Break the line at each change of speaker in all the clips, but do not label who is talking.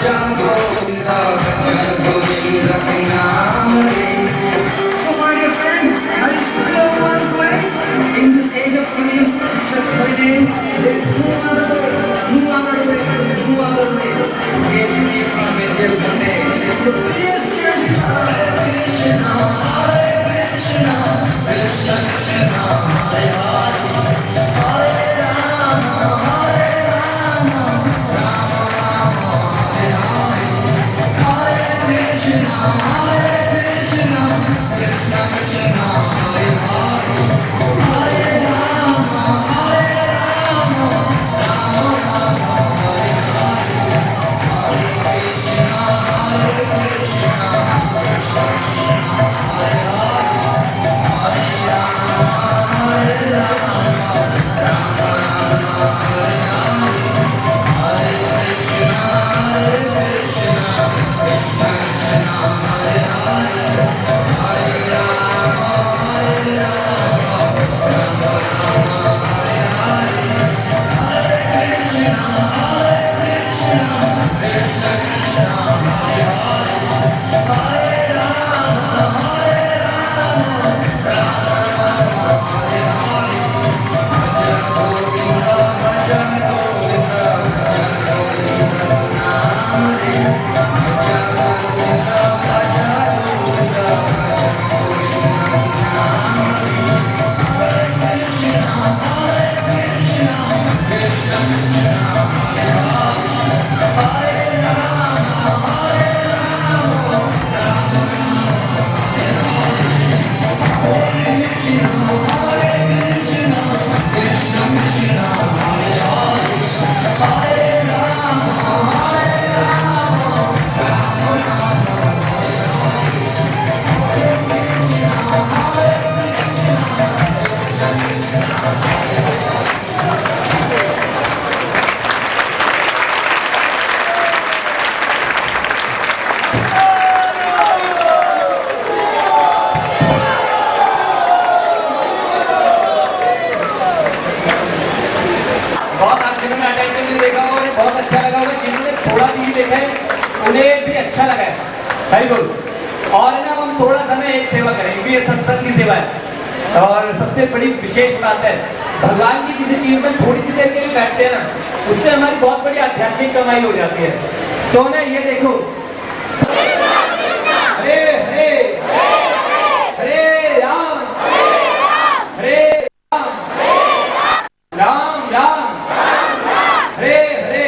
So my dear friend, are you still on the way? In this age of success, there's no other way. Get me from a different age. So please cheer me
उन्हें भी अच्छा लगा है। Very good. और ना हम थोड़ा सा ना एक सेवा करेंगे, ये सत्संग की सेवा है और सबसे बड़ी विशेष बात है भगवान की किसी चीज में थोड़ी सी देर के लिए बैठते हैं ना, उससे हमारी बहुत बड़ी आध्यात्मिक कमाई हो जाती है। तो ना ये देखो, हरे हरे हरे राम हरे राम राम राम हरे हरे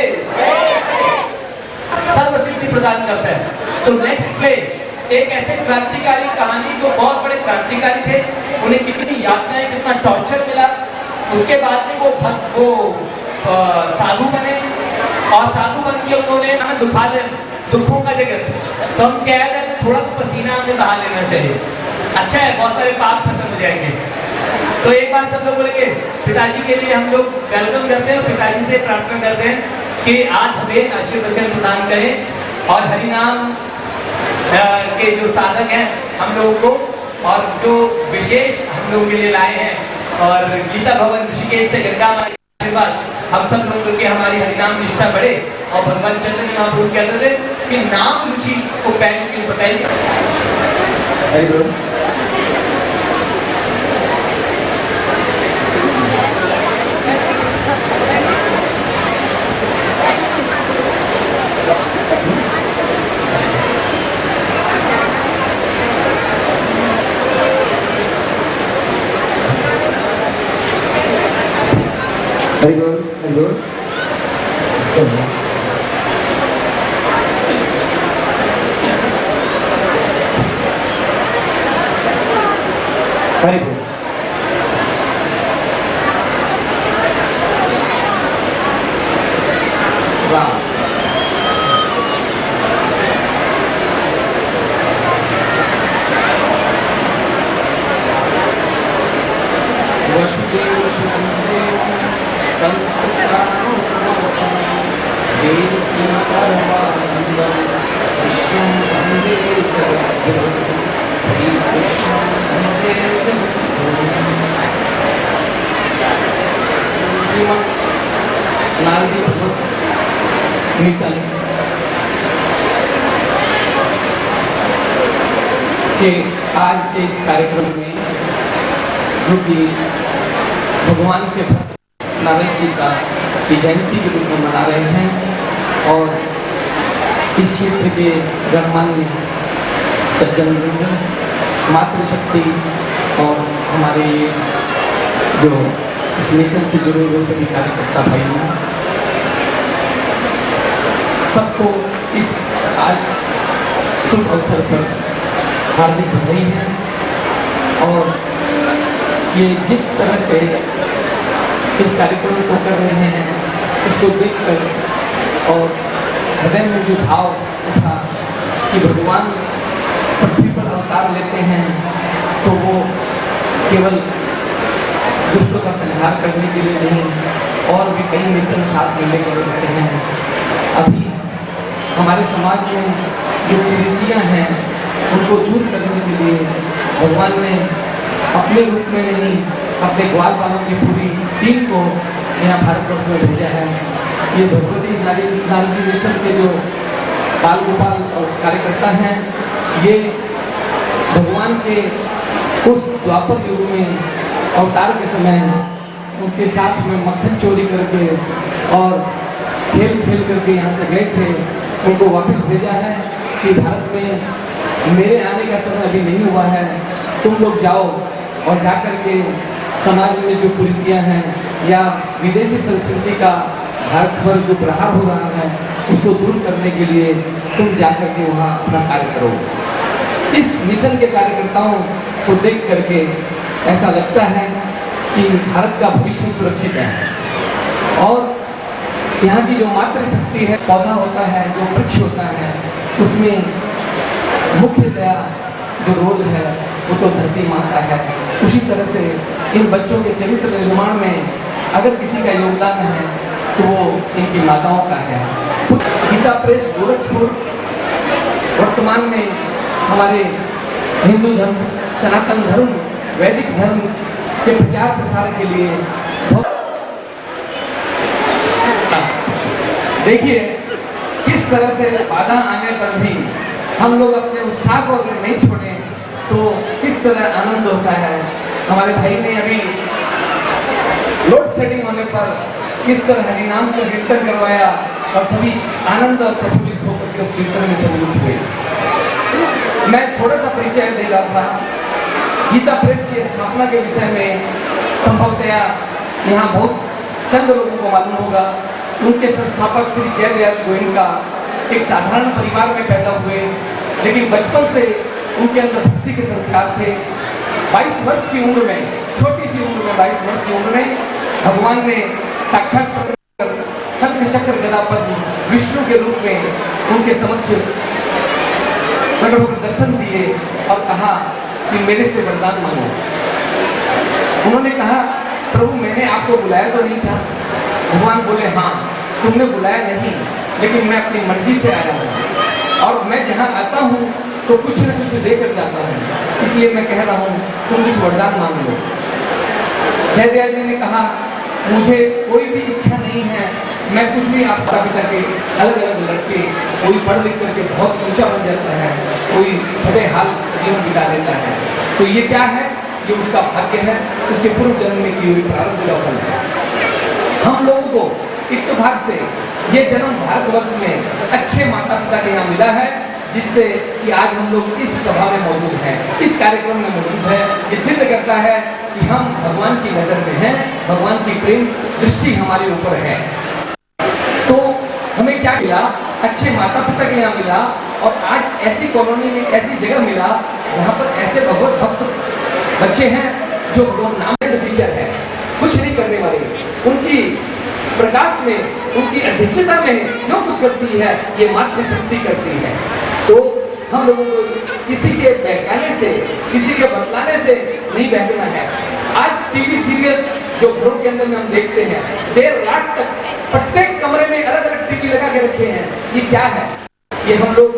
सर्व सिद्धि प्रदान करता है। तो नेक्स्ट प्ले एक ऐसे क्रांतिकारी कहानी जो बहुत बड़े क्रांतिकारी थे, उन्हें कितनी यातनाएं, कितना टॉर्चर मिला, उसके बाद में वो साधु बने और साधु बन के उन्होंने हमें दुखों का जगत। तो हम कह रहे हैं थोड़ा तो पसीना हमें बहा लेना चाहिए, अच्छा है, बहुत सारे पाप खत्म हो जाएंगे। तो एक बार सब लोग बोलेंगे पिताजी के लिए हम लोग वेलकम करते हैं और पिताजी से प्रार्थना करते हैं कि आज हमें आशीर्वचन प्रदान करें और हरिनाम के जो साधक हैं हम लोगों को और जो विशेष हम लोगों के लिए लाए हैं और गीता भवन ऋषिकेश से गंगा माई आशीर्वाद हम सब लोगों की हमारी हरिनाम निष्ठा बढ़े। और भगवान चैतन्य महाप्रभु कहते थे कि नाम रुचि को पहली चीज बताइए।
Very good, very good.
Very good. Wow.
श्रीमान नारदी भगवत मिशन
कि आज के इस कार्यक्रम में जो कि भगवान के भक्त नारायण जी का की जयंती के रूप में मना रहे हैं और इस क्षेत्र के गणमान्य सज्जन वृंद, मातृशक्ति और हमारे जो इस मिशन से जुड़े हुए सभी कार्यकर्ता भाइयों, सबको इस आज शुभ अवसर पर हार्दिक बधाई है। और ये जिस तरह से इस कार्यक्रम को कर रहे हैं, इसको देखकर और हृदय में जो भाव उठा कि भगवान पृथ्वी पर अवतार लेते हैं तो वो केवल दुष्टों का संहार करने के लिए नहीं, और भी कई मिशन साथ में लेकर रहते हैं। अभी हमारे समाज में जो कुरीतियाँ हैं उनको दूर करने के लिए भगवान ने अपने रूप में नहीं, अपने ग्वाल वालों की पूरी टीम को यहाँ भारतवर्ष में भेजा है। ये भगवती नारी मिशन के जो बाल गोपाल और कार्यकर्ता हैं, ये भगवान के उस द्वापर युग में अवतार के समय उनके साथ में मक्खन चोरी करके और खेल खेल करके यहाँ से गए थे। उनको वापस भेजा है कि भारत में मेरे आने का समय अभी नहीं हुआ है, तुम लोग जाओ और जाकर के समाज में जो कुरीतियाँ हैं या विदेशी संस्कृति का भारत पर जो प्रहार हो रहा है उसको दूर करने के लिए तुम जाकर के वहाँ अपना कार्य करो। इस मिशन के कार्यकर्ताओं को देख करके ऐसा लगता है कि भारत का भविष्य सुरक्षित है। और यहाँ की जो मातृशक्ति है, पौधा होता है, जो वृक्ष होता है, उसमें मुख्यतया जो रोल है वो तो धरती माता है। उसी तरह से इन बच्चों के चरित्र निर्माण में अगर किसी का योगदान है तो वो इनकी माताओं का है। गीता प्रेस गोरखपुर वर्तमान में हमारे हिंदू धर्म, सनातन धर्म, वैदिक धर्म के प्रचार प्रसार के लिए देखिए किस तरह से बाधा आने पर भी हम लोग अपने उत्साह को अगर नहीं छोड़ें तो किस तरह आनंद होता है। हमारे भाई ने अभी लोड शेडिंग होने पर किस तरह हरिनाम का कीर्तन करवाया और सभी आनंद और प्रफुल्लित होकर के उस कीर्तन में सम्मिलित हुए। मैं थोड़ा सा परिचय दे रहा था गीता प्रेस की स्थापना के विषय में। संभवतया यहाँ बहुत चंद लोगों को मालूम होगा। उनके संस्थापक श्री जयदयाल गोयनका एक साधारण परिवार में पैदा हुए, लेकिन बचपन से उनके अंदर भक्ति के संस्कार थे। 22 वर्ष की उम्र में, छोटी सी उम्र में, 22 वर्ष की उम्र में भगवान ने साक्षात प्रकट कर शंख चक्र गदा पद्म विष्णु के रूप में उनके समक्ष प्रकट होकर दर्शन दिए और कहा कि मेरे से वरदान मांगो। उन्होंने कहा प्रभु मैंने आपको बुलाया तो नहीं था। भगवान बोले हाँ तुमने बुलाया नहीं, लेकिन मैं अपनी मर्जी से आया हूँ और मैं जहाँ आता हूँ तो कुछ न कुछ देकर जाता हूँ, इसलिए मैं कह रहा हूँ तुम कुछ वरदान मांग लो। जयदयाल जी ने कहा मुझे कोई भी इच्छा नहीं है, मैं कुछ भी आप पिता के अलग अलग लड़के, कोई पढ़ लिख करके बहुत ऊंचा बन जाता है, कोई भले हाल जीवन बिता लेता है, तो ये क्या है, ये उसका भाग्य है, उसके पूर्व जन्म में की हुई प्रारब्ध का फल है। हम लोगों को इत्तेफाक से ये जन्म भारतवर्ष में अच्छे माता पिता के यहाँ मिला है, जिससे कि आज हम लोग इस सभा में मौजूद हैं, इस कार्यक्रम में मौजूद है। ये सिद्ध करता है कि हम भगवान की नजर में हैं, भगवान की प्रेम दृष्टि हमारे ऊपर है। तो हमें क्या मिला, अच्छे माता पिता के यहाँ मिला, और आज ऐसी कॉलोनी में ऐसी जगह मिला जहाँ पर ऐसे भगवत भक्त बच्चे हैं जो नाम टीचर है, कुछ नहीं करने वाले, उनकी प्रकाश में, उनकी अध्यक्षता में जो कुछ करती है ये मातृशक्ति करती है। तो हम लोगों को किसी के बहकाने से, किसी के बतलाने से नहीं बहकना है। आज टीवी सीरियल्स जो घरों के अंदर में हम देखते हैं, देर रात तक प्रत्येक कमरे में अलग अलग टीवी लगा के रखे हैं, ये क्या है? ये हम लोग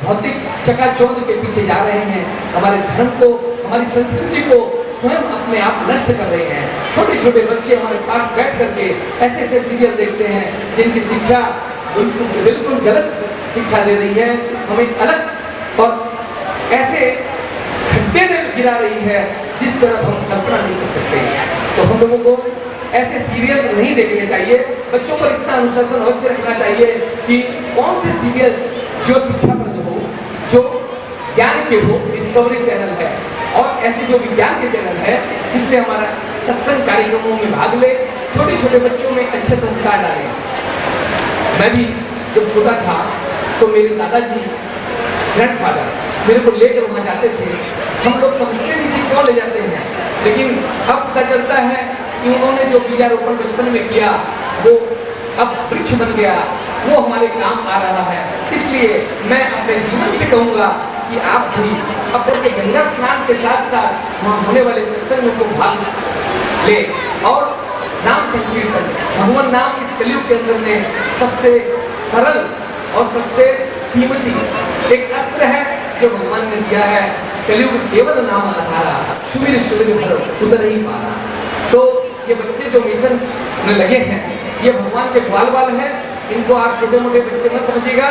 भौतिक चकाचौंध के पीछे जा रहे हैं, हमारे धर्म को, हमारी संस्कृति को स्वयं अपने आप नष्ट कर रहे हैं। छोटे छोटे बच्चे हमारे पास बैठ करके ऐसे ऐसे सीरियल देखते हैं जिनकी शिक्षा बिल्कुल गलत शिक्षा दे रही है, हमें अलग और ऐसे तेरे गिरा रही है जिस तरफ हम कल्पना नहीं कर सकते। तो हम लोगों को ऐसे सीरियल्स नहीं देखने चाहिए। बच्चों पर इतना अनुशासन अवश्य रखना चाहिए कि कौन से सीरियल्स जो शिक्षाप्रद हो, जो ज्ञान के हो, डिस्कवरी चैनल है, और ऐसे जो विज्ञान के चैनल है जिससे हमारा सत्संग कार्यक्रमों में भाग ले, छोटे छोटे बच्चों में अच्छे संस्कार डालें। मैं भी जब छोटा था तो मेरे दादाजी ग्रैंडफादर मेरे को लेकर वहाँ जाते थे। हम लोग समझते नहीं थे क्यों ले जाते हैं, लेकिन अब पता चलता है कि उन्होंने जो बीजारोपण बचपन में किया वो अब वृक्ष बन गया, वो हमारे काम आ रहा है। इसलिए मैं अपने जीवन से कहूँगा कि आप भी अपने के गंगा स्नान के साथ साथ वहाँ होने वाले सत्संग को भाग ले और नाम संकीर्तन। भगवान नाम इस कलयुग के अंदर में सबसे सरल और सबसे कीमती एक अस्त्र है जो भगवान ने दिया है। कलयुग केवल नाम आधारा, सुमिर सुमिर भर उतर ही पारा। तो ये बच्चे जो मिशन में लगे हैं ये भगवान के ग्वाल बाल हैं। इनको आप छोटे मोटे बच्चे मत समझिएगा,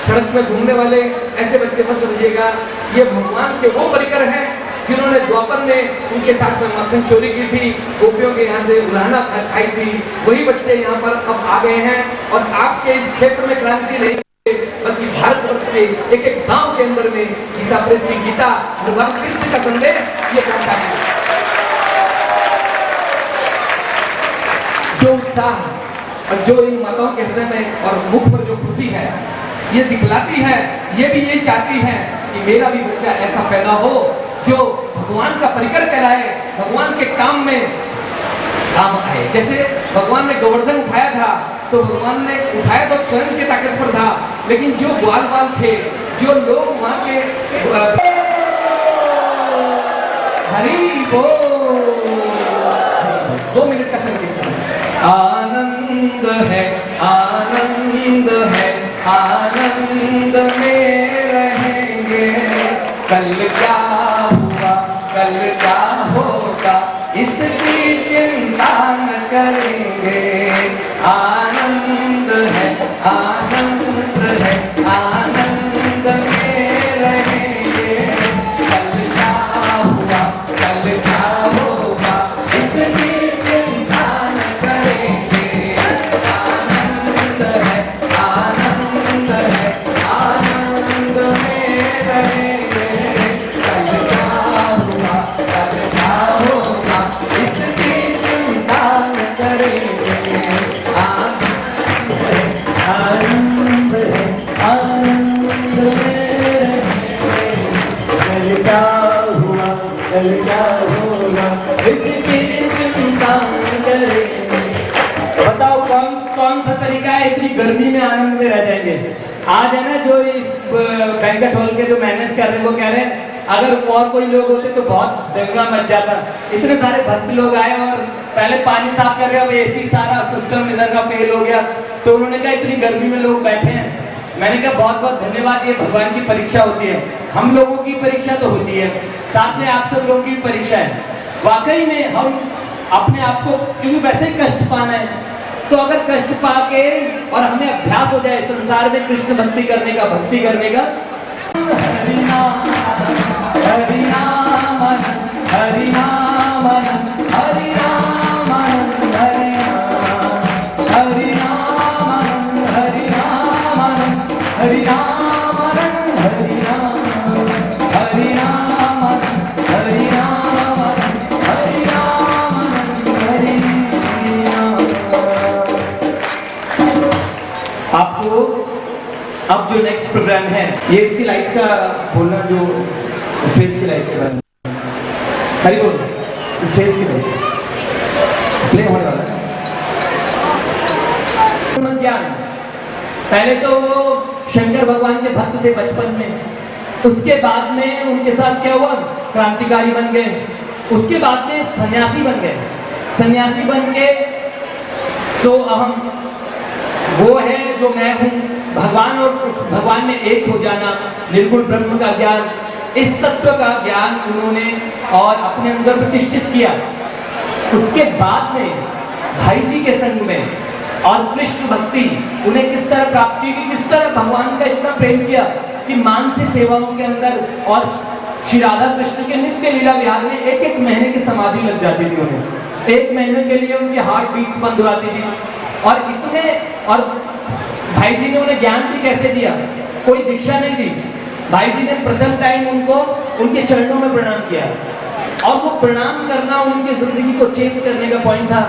सड़क में घूमने वाले ऐसे बच्चे मत समझिएगा। ये भगवान के वो परिकर हैं जिन्होंने द्वापर में उनके साथ में मक्खन चोरी की थी, गोपियों के यहाँ से उलाहना खाई थी। वही बच्चे यहाँ पर अब आ गए हैं और आपके इस क्षेत्र में क्रांति नहीं बल्कि भारतवर्ष के एक एक गांव के अंदर में गीता प्रेस की गीता भगवान कृष्ण का संदेश ये पहुंचा है। जो उत्साह और जो इन माताओं के हृदय में और मुख पर जो खुशी है ये दिखलाती है, ये भी यही चाहती है कि मेरा भी बच्चा ऐसा पैदा हो जो भगवान का परिकर कहलाए, भगवान के काम में काम आए। जैसे भगवान ने गोवर्धन उठाया था तो भगवान ने उठाया तो स्वयं के ताकत पर था, लेकिन जो ग्वाल बाल थे, जो लोग वहां के हरि बोल 2 मिनट का संकीर्तन। आनंद है आनंद है आनंद में रहेंगे, कल क्या हुआ कल क्या होगा इसकी चिंता न करेंगे। आनंद है आनंद है आनंद में रहेंगे, कल क्या हुआ कल क्या होगा इसकी चिंता न करेंगे। आनंद है आनंद है आनंद में रहेंगे, कल क्या हुआ कल क्या होगा इसकी चिंता न करेंगे।
आनंद है आनंद में कल क्या हुआ कल क्या होगा इसकी चिंता न करेंगे।
बताओ कौन कौन सा तरीका है इतनी गर्मी में आनंद में रह जाएंगे। आज है ना जो इस बैंक्वेट हॉल के जो मैनेज कर रहे हैं वो कह रहे हैं अगर और कोई लोग होते तो बहुत दंगा मच जाता। इतने सारे भक्त लोग आए और पहले पानी साफ कर रहे, अब एसी सारा सिस्टम इधर का फेल हो गया। तो उन्होंने कहा इतनी गर्मी में लोग बैठे हैं। मैंने कहा बहुत बहुत धन्यवाद, ये भगवान की परीक्षा होती है। हम लोगों की परीक्षा तो होती है, साथ में आप सब लोगों की परीक्षा है। वाकई में हम अपने आप को, क्योंकि वैसे ही कष्ट पाना है, तो अगर कष्ट पाके और हमें अभ्यास हो जाए संसार में कृष्ण भक्ति करने का, भक्ति करने का।
हरि नाम हरि नाम हरि नाम हरि नाम हरि नाम हरि नाम हरि नाम हरि नाम हरि नाम हरि नाम हरि नाम हरि नाम हरि नाम।
आपको अब जो नेक्स्ट प्रोग्राम है ये इसकी लाइट का बोलना, जो स्टेज की लाइट के बारे में हरी बोल, स्टेज की लाइट प्ले होने वाला है। ज्ञान पहले तो वो शंकर भगवान के भक्त थे बचपन में, उसके बाद में उनके साथ क्या हुआ, क्रांतिकारी बन गए। उसके बाद में सन्यासी बन गए। सन्यासी बन के सो अहम, वो है जो मैं हूँ, भगवान और उस भगवान में एक हो जाना, निर्गुण ब्रह्म का ज्ञान, इस तत्व का ज्ञान उन्होंने और अपने अंदर प्रतिष्ठित किया। उसके बाद में भाई जी के संग में और कृष्ण भक्ति उन्हें किस तरह प्राप्ति की, किस तरह भगवान का इतना प्रेम किया कि मानसिक सेवाओं के अंदर और श्री राधा कृष्ण के नित्य लीला विहार में एक एक महीने की समाधि लग जाती थी उन्हें। एक महीने के लिए उनकी हार्ट बीट्स बंद हो जाती थी। और इतने, और भाई जी ने उन्हें ज्ञान भी कैसे दिया, कोई दीक्षा नहीं दी। भाई जी ने प्रथम टाइम उनको उनके चरणों में प्रणाम किया, और वो प्रणाम करना उनकी जिंदगी को चेंज करने का पॉइंट था।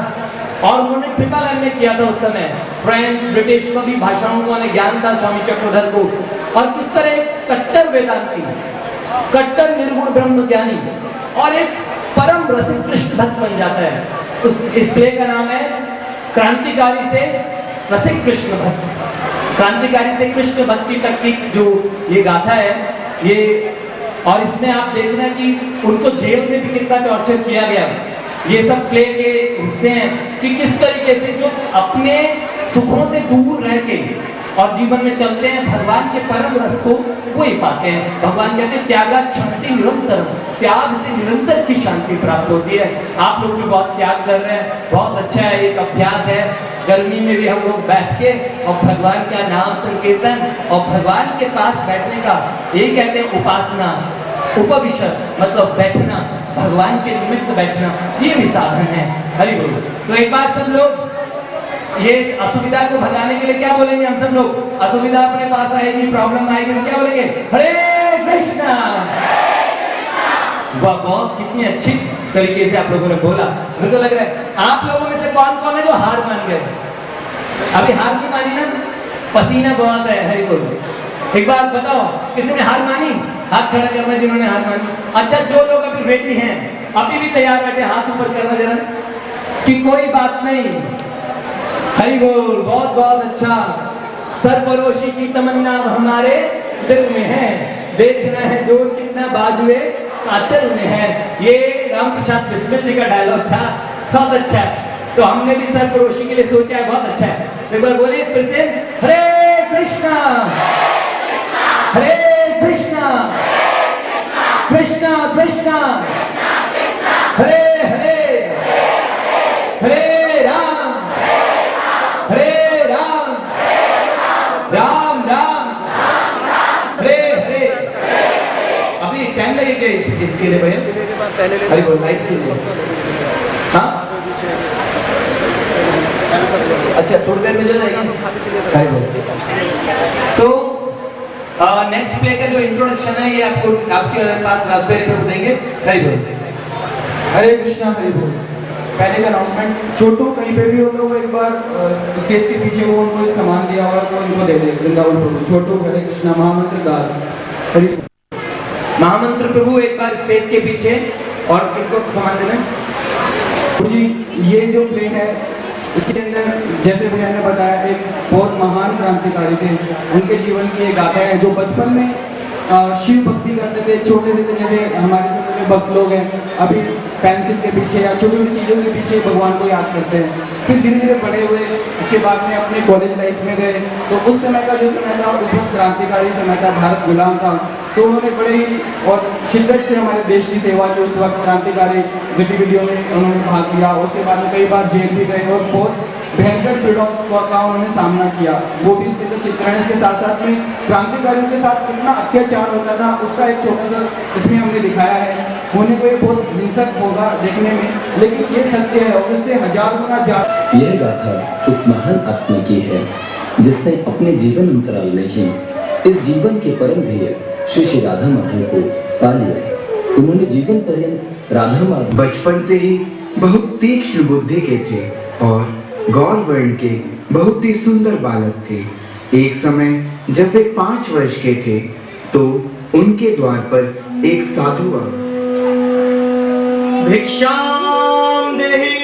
और उन्होंने ट्रिपल एमए किया था उस समय, फ्रेंच ब्रिटिश सभी भाषाओं का उन्हें ज्ञान था स्वामी चक्रधर को। और किस तरह एक कट्टर वेदांती, कट्टर निर्गुण ब्रह्म ज्ञानी और एक परम रसिक कृष्ण भक्त बन जाता है। इस प्ले का नाम है क्रांतिकारी से रसिक कृष्ण भक्त। क्रांतिकारी से कृष्ण भक्ति तक की जो ये गाथा है ये, और इसमें आप देखना कि उनको जेल में भी कितना टॉर्चर किया गया। ये सब प्ले के हिस्से हैं कि किस तरीके से जो अपने सुखों से दूर रह के और जीवन में चलते हैं, भगवान के परम रस को वही पाते हैं। भगवान कहते हैं त्यागा शांति निरंतर, त्याग से निरंतर की शांति प्राप्त होती है। आप लोग भी बहुत त्याग कर रहे हैं, बहुत अच्छा है, एक अभ्यास है। गर्मी में भी हम लोग बैठ के और भगवान का नाम संकीर्तन और भगवान के पास बैठने का, ये कहते हैं उपासना, उपविशद मतलब बैठना, भगवान के निमित्त बैठना, ये भी साधन है। हरि बोल। तो एक बार सब लोग ये असुविधा को भगाने के लिए क्या बोलेंगे हम सब लोग? असुविधा अपने पास आएगी, प्रॉब्लम आएगी तो क्या बोलेंगे? हरे कृष्णा। वाह, बहुत कितनी अच्छी तरीके से आप लोगों ने बोला। मुझे लग रहा है आप लोगों में से कौन कौन है जो हार मान गए? अभी हार नहीं मानी ना? पसीना बहुत है। हरि बोल। एक बार बताओ किसी ने हार मानी? हाथ खड़ा करना जिन्होंने हार मानी। अच्छा, जो लोग अभी रेडी हैं, अभी भी तैयार बैठे, हाथ ऊपर करना जरा कि कोई बात नहीं। हरि बोल। बहुत बहुत अच्छा। सरफरोशी की तमन्ना हमारे दिल में है, देखना है जोर कितना बाजुए कातिल में है। ये राम प्रसाद बिस्मिल जी का डायलॉग था, बहुत अच्छा है। तो हमने भी सरफरोशी के लिए सोचा है, बहुत अच्छा है। एक बार बोलिए फिर से, हरे कृष्णा हरे कृष्णा कृष्णा कृष्णा हरे हरे हरे राम हरे राम राम राम हरे हरे। अभी टाइम लगेगा इसके लिए भैया? अरे बोल लाइट चलिए। हाँ अच्छा, थोड़ी देर में चल जाएगी। अरे बोल। तो नेक्स्ट प्ले का जो इंट्रोडक्शन है ये आपको आपके पास रास्पबेरी पे देंगे। हरि बोल।
हरे कृष्णा हरि बोल। पहले का अनाउंसमेंट, छोटू कहीं पे भी हो तो वो एक बार स्टेज के पीछे वो उनको एक सामान दिया हुआ तो उनको दे दे। वृंदावन प्रभु छोटू हरे कृष्णा महामंत्र दास। हरि
महामंत्र प्रभु एक बार स्टेज के पीछे और इनको सामान देना।
जी ये जो प्ले है इसके अंदर जैसे भैया ने बताया एक बहुत महान क्रांतिकारी थे, उनके जीवन की एक गाथा है जो बचपन में शिव भक्ति करते थे, छोटे से थे। जैसे हमारे छोटे छोटे भक्त लोग हैं अभी पेंसिल के पीछे या छोटी छोटी चीज़ों के पीछे भगवान को याद करते हैं। फिर धीरे धीरे बड़े हुए, उसके बाद में अपने कॉलेज लाइफ में गए तो उस समय का जो समय था उस वक्त क्रांतिकारी समय था, भारत गुलाम था। तो उन्होंने बड़े ही और शिद्दत से हमारे देश की सेवा की, उस वक्त क्रांतिकारी गतिविधियों में उन्होंने भाग लिया। उसके बाद में कई बार जेल भी गए और बहुत भयंकर पीड़ाओं का उन्होंने सामना किया, वो भी इसके अंदर चित्रण है। इसके साथ साथ में क्रांतिकारियों के साथ कितना अत्याचार होता था उसका एक छोटा सा इसमें हमने दिखाया है। होने को ये बहुत हिंसक होगा देखने में, लेकिन ये सत्य है और इससे हजार गुना ज्यादा।
यह गाथा उस महान आत्मा की है जिसने अपने जीवन अंतराल में ही इस जीवन के परम ध्येय श्री श्री राधा माधव को पा लिया। उन्होंने जीवन पर्यंत राधा माधव
बचपन से ही बहुत तीक्ष्ण बुद्धि के थे और गौर वर्ण के बहुत ही सुंदर बालक थे। एक समय जब वे 5 वर्ष के थे तो उनके द्वार पर एक साधु आया।
भिक्षाम देहि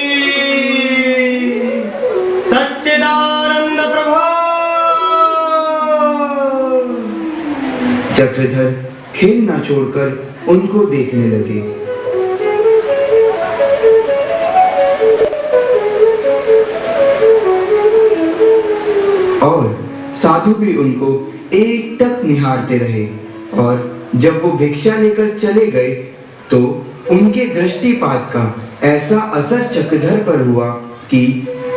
सच्चिदानंद प्रभो।
चक्रधर खेलना छोड़कर उनको देखने लगे। और साधु भी उनको एकटक निहारते रहे और जब वो भिक्षा लेकर चले गए तो उनके दृष्टिपात का ऐसा असर चक्रधर पर हुआ कि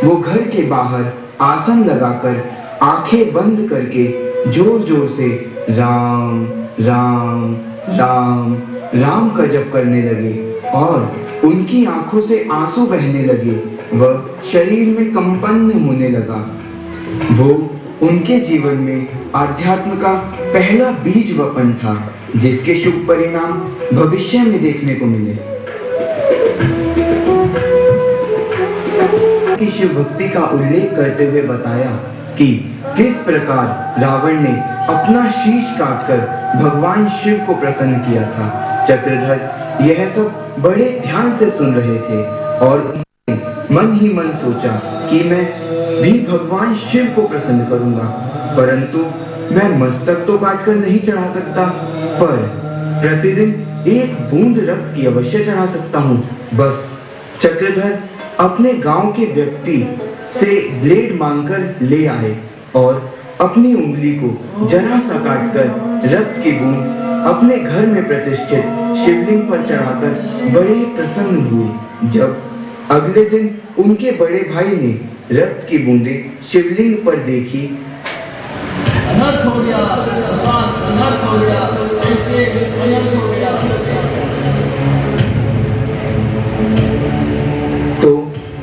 वो घर के बाहर आसन लगाकर आंखें बंद करके जोर जोर से राम राम राम राम का जप करने लगे और उनकी आंखों से आंसू बहने लगे। वह शरीर में कंपन होने लगा। वो उनके जीवन में अध्यात्म का पहला बीज वपन था, जिसके शुभ परिणाम भविष्य में देखने को मिले। की शिव भक्ति का उल्लेख करते हुए बताया कि किस प्रकार रावण ने अपना शीश काटकर भगवान शिव को प्रसन्न किया था। चक्रधर यह सब बड़े ध्यान से सुन रहे थे और उन्होंने मन ही मन सोचा कि मैं भी भगवान शिव को प्रसन्न करूंगा, परंतु मैं मस्तक तो काटकर नहीं चढ़ा सकता, पर प्रतिदिन एक बूंद रक्त की अवश्य चढ़ा सकता हूँ। बस चक्रधर अपने गांव के व्यक्ति से ब्लेड मांगकर ले आए और अपनी उंगली को जरा सा काटकर रक्त की बूंद अपने घर में प्रतिष्ठित शिवलिंग पर चढ़ाकर बड़े प्रसन्न हुए। जब अगले दिन उनके बड़े भाई ने रक्त की बूंदें शिवलिंग पर देखी
अनर्थ हो गया, अनर्थ हो गया, ऐसे अनर्थ हो गया।
तो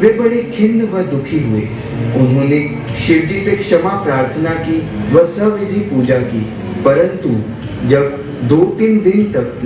वे बड़े खिन्न व दुखी हुए। उन्होंने शिवजी से क्षमा प्रार्थना की व सविधि पूजा की, परंतु जब 2-3 दिन तक